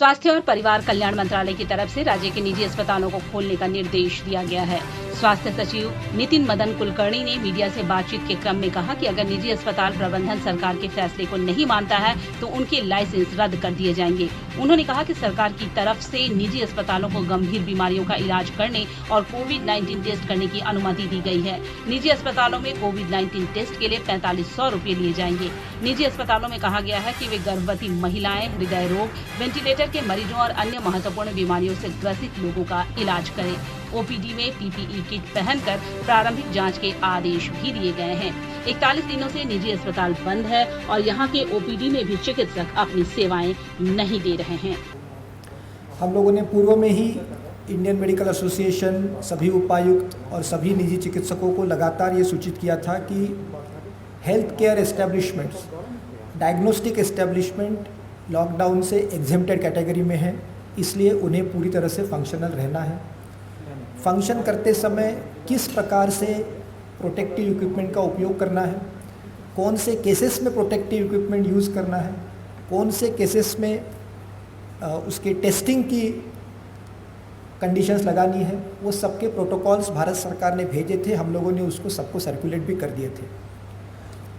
स्वास्थ्य और परिवार कल्याण मंत्रालय की तरफ से राज्य के निजी अस्पतालों को खोलने का निर्देश दिया गया है। स्वास्थ्य सचिव नितिन मदन कुलकर्णी ने मीडिया से बातचीत के क्रम में कहा कि अगर निजी अस्पताल प्रबंधन सरकार के फैसले को नहीं मानता है तो उनके लाइसेंस रद्द कर दिए जाएंगे। उन्होंने कहा कि सरकार की तरफ से निजी अस्पतालों को गंभीर बीमारियों का इलाज करने और कोविड-19 टेस्ट करने की अनुमति दी गई है। निजी अस्पतालों में कोविड-19 टेस्ट के लिए 4500 रुपए लिए जाएंगे। निजी अस्पतालों में कहा गया है कि वे गर्भवती महिलाएं, हृदय रोग, वेंटिलेटर के मरीजों और अन्य महत्वपूर्ण बीमारियों से ग्रसित लोगों का इलाज करें। ओपीडी में पीपीई किट पहनकर प्रारंभिक जांच के आदेश भी दिए गए हैं। 41 दिनों से निजी अस्पताल बंद है और यहां के ओपीडी में भी चिकित्सक अपनी सेवाएं नहीं दे रहे हैं। हम लोगों ने पूर्व में ही इंडियन मेडिकल एसोसिएशन, सभी उपायुक्त और सभी निजी चिकित्सकों को लगातार ये सूचित किया था कि health care establishments, diagnostic establishment lockdown से एग्जेम्प्टेड कैटेगरी में है, इसलिए उन्हें पूरी तरह से फंक्शनल रहना है। फंक्शन करते समय किस प्रकार से प्रोटेक्टिव इक्विपमेंट का उपयोग करना है, कौन से केसेस में प्रोटेक्टिव इक्विपमेंट यूज़ करना है, कौन से केसेस में उसके टेस्टिंग की कंडीशंस लगानी है, वो सबके प्रोटोकॉल्स भारत सरकार ने भेजे थे। हम लोगों ने उसको सबको सर्कुलेट भी कर दिए थे।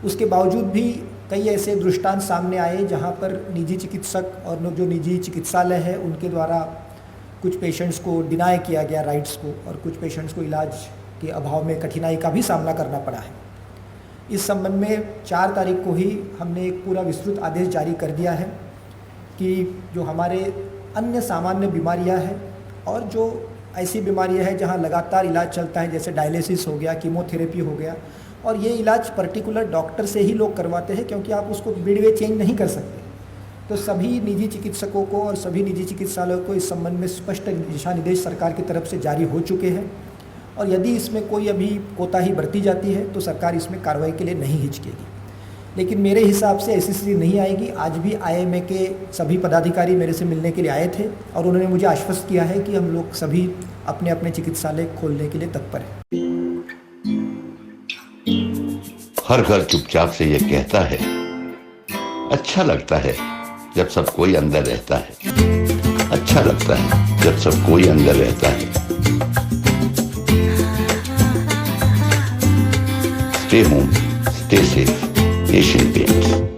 उसके बावजूद भी कई ऐसे दृष्टांत सामने आए जहाँ पर निजी चिकित्सक और जो निजी चिकित्सालय है उनके द्वारा कुछ पेशेंट्स को डिनाई किया गया राइट्स को, और कुछ पेशेंट्स को इलाज के अभाव में कठिनाई का भी सामना करना पड़ा है। इस संबंध में 4 तारीख को ही हमने एक पूरा विस्तृत आदेश जारी कर दिया है कि जो हमारे अन्य सामान्य बीमारियां हैं और जो ऐसी बीमारियां हैं जहां लगातार इलाज चलता है, जैसे डायलिसिस हो गया, कीमोथेरेपी हो गया, और ये इलाज पर्टिकुलर डॉक्टर से ही लोग करवाते हैं क्योंकि आप उसको मिडवे चेंज नहीं कर सकते। तो सभी निजी चिकित्सकों को और सभी निजी चिकित्सालयों को इस संबंध में स्पष्ट दिशा निर्देश सरकार की तरफ से जारी हो चुके हैं, और यदि इसमें कोई अभी कोताही बरती जाती है तो सरकार इसमें कार्रवाई के लिए नहीं हिचकेगी। लेकिन मेरे हिसाब से ऐसी स्थिति नहीं आएगी। आज भी आईएमए के सभी पदाधिकारी मेरे से मिलने के लिए आए थे और उन्होंने मुझे आश्वस्त किया है कि हम लोग सभी अपने अपने चिकित्सालय खोलने के लिए तत्पर हैं। हर घर चुपचाप से ये कहता है, अच्छा लगता है जब सब कोई अंदर रहता है, अच्छा लगता है जब सब कोई अंदर रहता है। Stay home, stay safe, Asian paints.